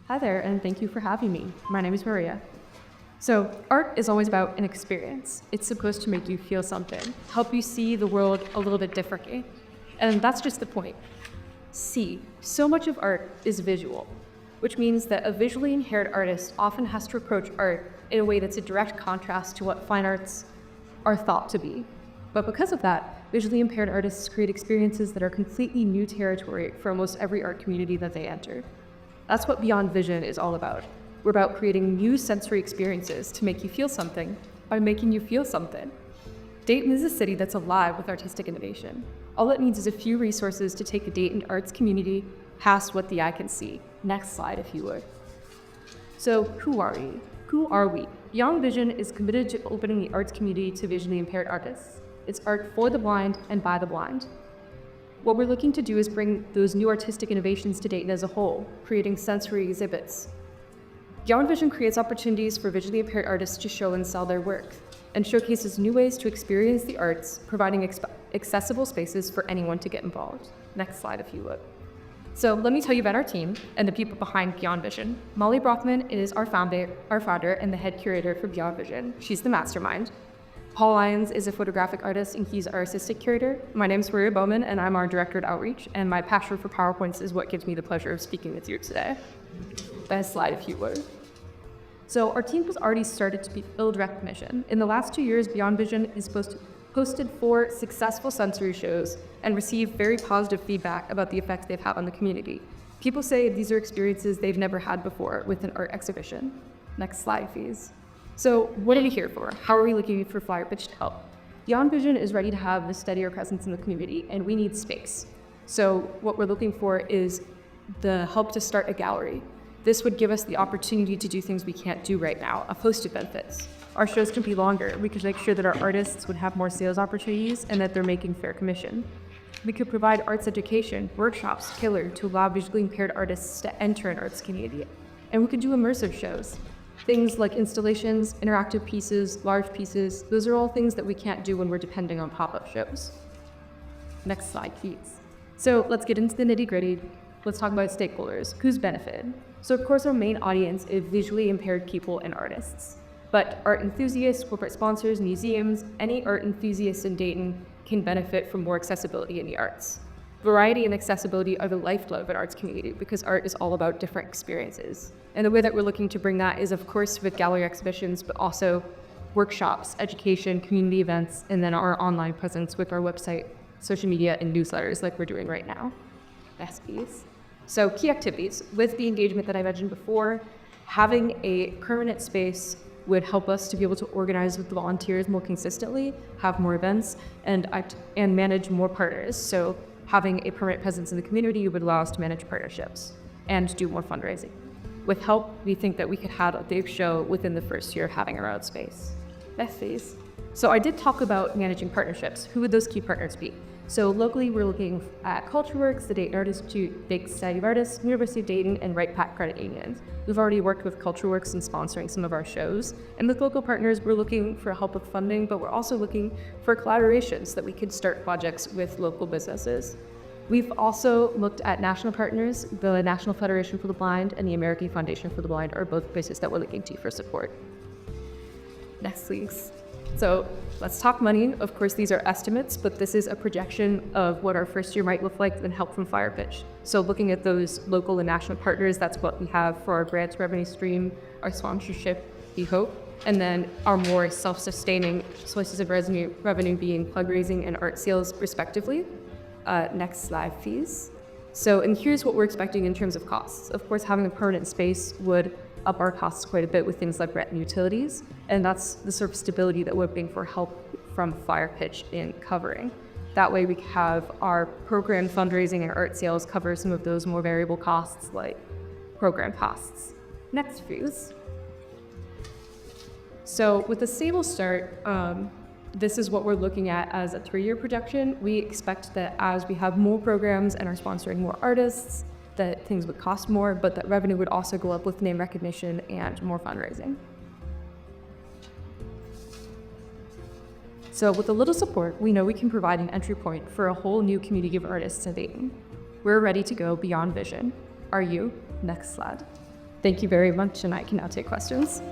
Hi there, and thank you for having me. My name is Maria. So, art is always about an experience. It's supposed to make you feel something, help you see the world a little bit differently. And that's just the point. See, so much of art is visual, which means that a visually impaired artist often has to approach art in a way that's a direct contrast to what fine arts are thought to be. But because of that, visually impaired artists create experiences that are completely new territory for almost every art community that they enter. That's what Beyond Vision is all about. We're about creating new sensory experiences to make you feel something by making you feel something. Dayton is a city that's alive with artistic innovation. All it needs is a few resources to take the Dayton arts community past what the eye can see. Next slide, if you would. So, who are we? Who are we? Beyond Vision is committed to opening the arts community to visually impaired artists. It's art for the blind and by the blind. What we're looking to do is bring those new artistic innovations to Dayton as a whole, creating sensory exhibits. Beyond Vision creates opportunities for visually impaired artists to show and sell their work, and showcases new ways to experience the arts, providing accessible spaces for anyone to get involved. Next slide, if you would. So let me tell you about our team and the people behind Beyond Vision. Molly Brockman is our founder and the head curator for Beyond Vision. She's the mastermind. Paul Lyons is a photographic artist, and he's our assistant curator. My name's Maria Bowman, and I'm our director of outreach, and my passion for PowerPoints is what gives me the pleasure of speaking with you today. Best slide, if you would. So our team has already started to build recognition. In the last 2 years, Beyond Vision is hosted 4 successful sensory shows and received very positive feedback about the effects they've had on the community. People say these are experiences they've never had before with an art exhibition. Next slide, please. So what are we here for? How are we looking for flyer pitch to help? Beyond Vision is ready to have a steadier presence in the community, and we need space. So what we're looking for is the help to start a gallery. This would give us the opportunity to do things we can't do right now, a host of benefits. Our shows can be longer. We could make sure that our artists would have more sales opportunities and that they're making fair commission. We could provide arts education, workshops, to allow visually impaired artists to enter an arts community. And we could do immersive shows. Things like installations, interactive pieces, large pieces, those are all things that we can't do when we're depending on pop-up shows. Next slide, please. So let's get into the nitty-gritty. Let's talk about stakeholders. Who's benefited? So of course our main audience is visually impaired people and artists. But art enthusiasts, corporate sponsors, museums, any art enthusiast in Dayton can benefit from more accessibility in the arts. Variety and accessibility are the lifeblood of an arts community because art is all about different experiences. And the way that we're looking to bring that is, of course, with gallery exhibitions, but also workshops, education, community events, and then our online presence with our website, social media, and newsletters like we're doing right now. Next, please. So key activities. With the engagement that I mentioned before, having a permanent space would help us to be able to organize with the volunteers more consistently, have more events, and manage more partners. So having a permanent presence in the community would allow us to manage partnerships and do more fundraising. With help, we think that we could have a big show within the first year of having our own space. Next, please. So I did talk about managing partnerships. Who would those key partners be? So locally, we're looking at CultureWorks, the Dayton Artist Institute, Dayton Society of Artists, University of Dayton, and Right Pack Credit Unions. We've already worked with CultureWorks in sponsoring some of our shows. And with local partners, we're looking for help with funding, but we're also looking for collaborations so that we could start projects with local businesses. We've also looked at national partners. The National Federation for the Blind and the American Foundation for the Blind are both places that we're looking to for support. Next, please. So let's talk money. Of course, these are estimates, but this is a projection of what our first year might look like and help from Flyer Pitch. So looking at those local and national partners, that's what we have for our grants revenue stream, our sponsorship, we hope, and then our more self-sustaining sources of revenue being plug raising and art sales, respectively. Next slide, please. So, and here's what we're expecting in terms of costs. Of course, having a permanent space would up our costs quite a bit with things like rent and utilities, and that's the sort of stability that we're looking for help from Flyer Pitch in covering. That way we have our program fundraising and art sales cover some of those more variable costs like program costs. Next, please. So with a stable start, this is what we're looking at as a 3-year projection. We expect that as we have more programs and are sponsoring more artists, that things would cost more, but that revenue would also go up with name recognition and more fundraising. So with a little support, we know we can provide an entry point for a whole new community of artists in Dayton. We're ready to go beyond vision. Are you? Next slide. Thank you very much, and I can now take questions.